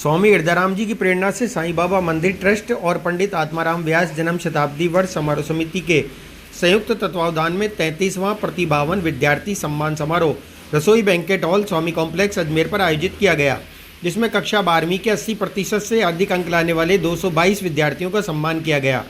स्वामी हृदयराम जी की प्रेरणा से साईं बाबा मंदिर ट्रस्ट और पंडित आत्माराम व्यास जन्म शताब्दी वर्ष समारोह समिति के संयुक्त तत्वावधान में 33वां प्रतिभावन विद्यार्थी सम्मान समारोह रसोई बैंकेट हॉल स्वामी कॉम्प्लेक्स अजमेर पर आयोजित किया गया, जिसमें कक्षा 12वीं के 80% से अधिक अंक लाने वाले 222 विद्यार्थियों का सम्मान किया गया।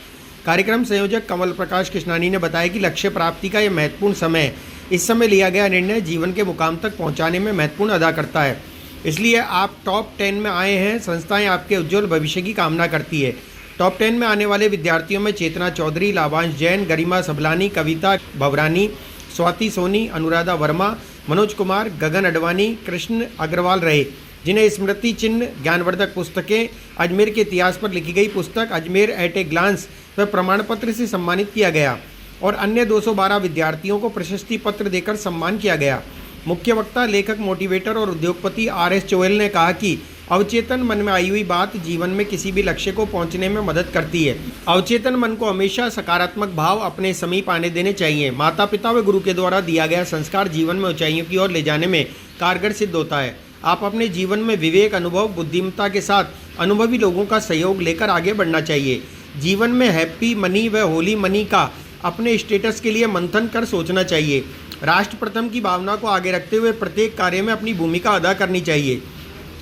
कार्यक्रम संयोजक कमल प्रकाश कृष्णानी ने बताया कि लक्ष्य प्राप्ति का यह महत्वपूर्ण समय इस समय लिया गया निर्णय जीवन के मुकाम तक पहुंचाने में महत्वपूर्ण अदा करता है। इसलिए आप टॉप 10 में आए हैं। संस्थाएं आपके उज्जवल भविष्य की कामना करती है। टॉप 10 में आने वाले विद्यार्थियों में चेतना चौधरी, लाभांश जैन, गरिमा सबलानी, कविता भवरानी, स्वाति सोनी, अनुराधा वर्मा, मनोज कुमार, गगन अडवाणी, कृष्ण अग्रवाल रहे, जिन्हें स्मृति चिन्ह, ज्ञानवर्धक पुस्तकें, अजमेर के इतिहास पर लिखी गई पुस्तक अजमेर एट ए ग्लांस व प्रमाण पत्र से सम्मानित किया गया और अन्य 212 विद्यार्थियों को प्रशस्ति पत्र देकर सम्मान किया गया। मुख्य वक्ता, लेखक, मोटिवेटर और उद्योगपति RS चोयल ने कहा कि अवचेतन मन में आई हुई बात जीवन में किसी भी लक्ष्य को पहुंचने में मदद करती है। अवचेतन मन को हमेशा सकारात्मक भाव अपने समीप आने देने चाहिए। माता पिता व गुरु के द्वारा दिया गया संस्कार जीवन में ऊंचाइयों की ओर ले जाने में कारगर सिद्ध होता है। आप अपने जीवन में विवेक, अनुभव, बुद्धिमत्ता के साथ अनुभवी लोगों का सहयोग लेकर आगे बढ़ना चाहिए। जीवन में हैप्पी मनी व होली मनी का अपने स्टेटस के लिए मंथन कर सोचना चाहिए। राष्ट्र प्रथम की भावना को आगे रखते हुए प्रत्येक कार्य में अपनी भूमिका अदा करनी चाहिए।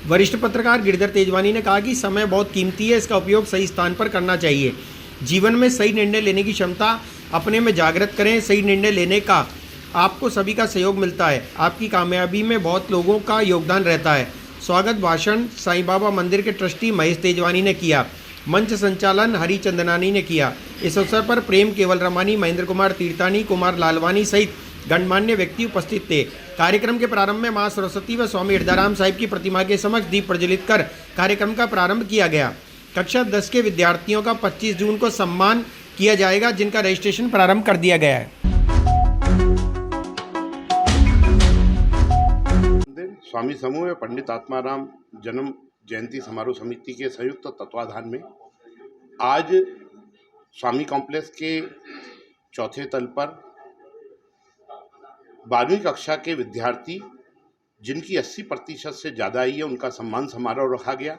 वरिष्ठ पत्रकार गिरधर तेजवानी ने कहा कि समय बहुत कीमती है, इसका उपयोग सही स्थान पर करना चाहिए। जीवन में सही निर्णय लेने की क्षमता अपने में जागृत करें। सही निर्णय लेने का आपको सभी का सहयोग मिलता है। आपकी कामयाबी में बहुत लोगों का योगदान रहता है। स्वागत भाषण साईं बाबा मंदिर के ट्रस्टी महेश तेजवानी ने किया। मंच संचालन हरि चंदनानी ने किया। इस अवसर पर प्रेम केवल रमानी, महेंद्र कुमार तीर्थानी, कुमार लालवानी सहित गणमान्य व्यक्ति उपस्थित थे। कार्यक्रम के प्रारंभ में मां सरस्वती व स्वामी हृदयराम साहिब की प्रतिमा के समक्ष दीप प्रज्वलित कर कार्यक्रम का प्रारंभ किया गया। कक्षा 10 के विद्यार्थियों का 25 जून को सम्मान किया जाएगा, जिनका रजिस्ट्रेशन प्रारंभ कर दिया गया है। स्वामी समूह व पंडित आत्माराम जन्म जयंती समारोह समिति के संयुक्त तत्वाधान में आज स्वामी कॉम्प्लेक्स के चौथे तल पर 12वीं कक्षा के विद्यार्थी जिनकी 80% से ज़्यादा आई है, उनका सम्मान समारोह रखा गया।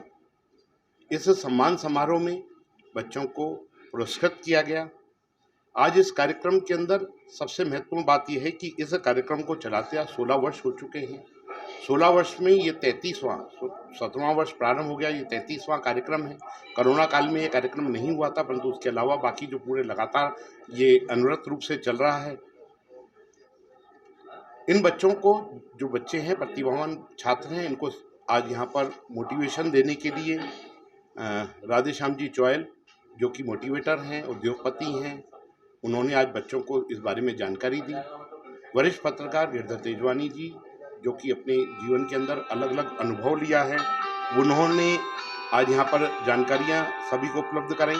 इस सम्मान समारोह में बच्चों को पुरस्कृत किया गया। आज इस कार्यक्रम के अंदर सबसे महत्वपूर्ण बात यह है कि इस कार्यक्रम को चलाते आज 16 वर्ष हो चुके हैं। 16 वर्ष में ये 17वां वर्ष प्रारंभ हो गया। ये 33वां कार्यक्रम है। कोरोना काल में ये कार्यक्रम नहीं हुआ था, परंतु उसके अलावा बाकी जो पूरे लगातार ये अनवरत रूप से चल रहा है। इन बच्चों को, जो बच्चे हैं प्रतिभावान छात्र हैं, इनको आज यहाँ पर मोटिवेशन देने के लिए राधेश्याम जी चोयल, जो कि मोटिवेटर हैं, उद्योगपति हैं, उन्होंने आज बच्चों को इस बारे में जानकारी दी। वरिष्ठ पत्रकार गिरधर तेजवानी जी, जो कि अपने जीवन के अंदर अलग अलग अनुभव लिया है, उन्होंने आज यहाँ पर जानकारियाँ सभी को उपलब्ध कराई।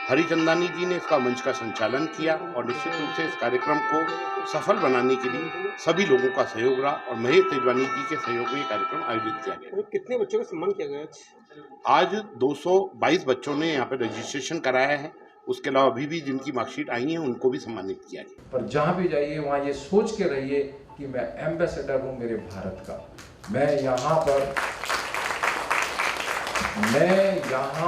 हरिचंदानी जी ने इसका मंच का संचालन किया और निश्चित रूप से इस कार्यक्रम को सफल बनाने के लिए सभी लोगों का सहयोग रहा और महेश तेजवानी जी के सहयोग में ये कार्यक्रम आयोजित किया गया। तो कितने बच्चों का सम्मान किया गया आज 222 बच्चों ने यहाँ पर रजिस्ट्रेशन कराया है। उसके अलावा अभी भी जिनकी मार्कशीट आई है उनको भी सम्मानित किया गया। पर जहाँ भी जाइए वहाँ ये सोच के रहिए कि मैं एम्बेसडर हूँ मेरे भारत का। मैं यहाँ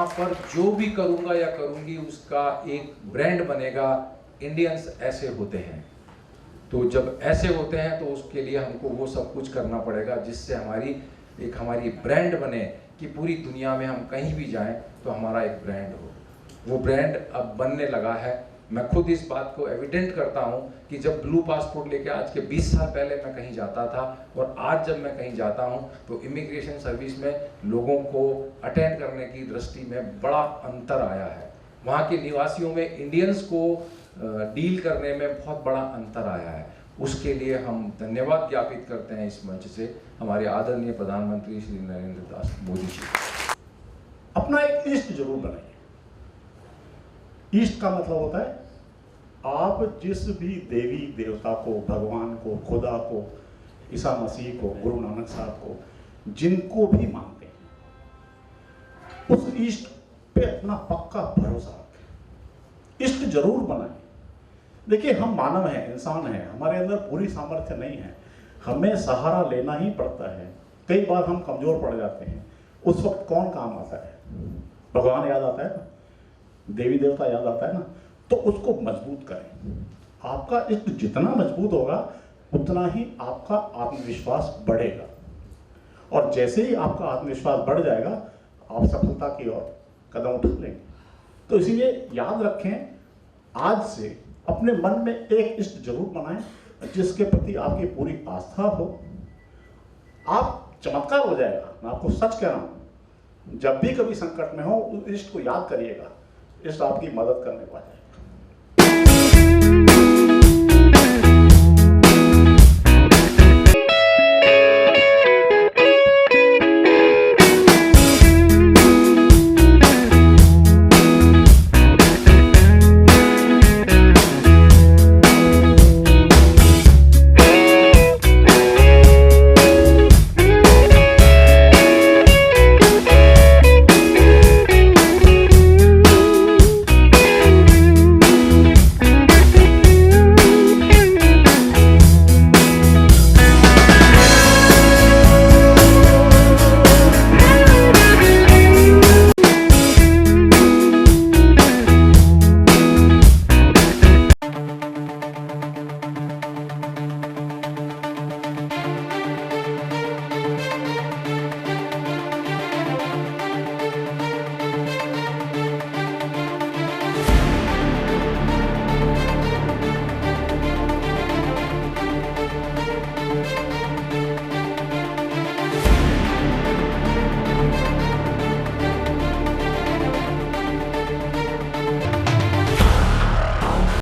पर जो भी करूँगा या करूँगी उसका एक ब्रांड बनेगा। इंडियंस ऐसे होते हैं, तो जब ऐसे होते हैं तो उसके लिए हमको वो सब कुछ करना पड़ेगा जिससे हमारी ब्रांड बने कि पूरी दुनिया में हम कहीं भी जाएं तो हमारा एक ब्रांड हो। वो ब्रांड अब बनने लगा है। मैं खुद इस बात को एविडेंट करता हूँ कि जब ब्लू पासपोर्ट लेके आज के 20 साल पहले मैं कहीं जाता था और आज जब मैं कहीं जाता हूँ तो इमिग्रेशन सर्विस में लोगों को अटेंड करने की दृष्टि में बड़ा अंतर आया है। वहाँ के निवासियों में इंडियंस को डील करने में बहुत बड़ा अंतर आया है। उसके लिए हम धन्यवाद ज्ञापित करते हैं इस मंच से हमारे आदरणीय प्रधानमंत्री श्री नरेंद्र दास मोदी जी। अपना एक ईस्ट जरूर बनाइए। ईस्ट का मतलब होता है आप जिस भी देवी देवता को, भगवान को, खुदा को, ईसा मसीह को, गुरु नानक साहब को, जिनको भी मानते हैं, उस ईस्ट पे अपना पक्का भरोसा रखें। ईस्ट जरूर बनाएं। देखिए, हम मानव हैं, इंसान हैं, हमारे अंदर पूरी सामर्थ्य नहीं है, हमें सहारा लेना ही पड़ता है। कई बार हम कमजोर पड़ जाते हैं। उस वक्त कौन काम आता है? भगवान याद आता है ना, देवी देवता याद आता है ना, तो उसको मजबूत करें। आपका इष्ट जितना मजबूत होगा उतना ही आपका आत्मविश्वास बढ़ेगा, और जैसे ही आपका आत्मविश्वास बढ़ जाएगा आप सफलता की ओर कदम उठा लेंगे। तो इसीलिए याद रखें, आज से अपने मन में एक इष्ट जरूर बनाएं जिसके प्रति आपकी पूरी आस्था हो। आप चमत्कार हो जाएगा, मैं आपको सच कह रहा हूं। जब भी कभी संकट में हो उस इष्ट को याद करिएगा, इष्ट आपकी मदद करने को आ जाएगा।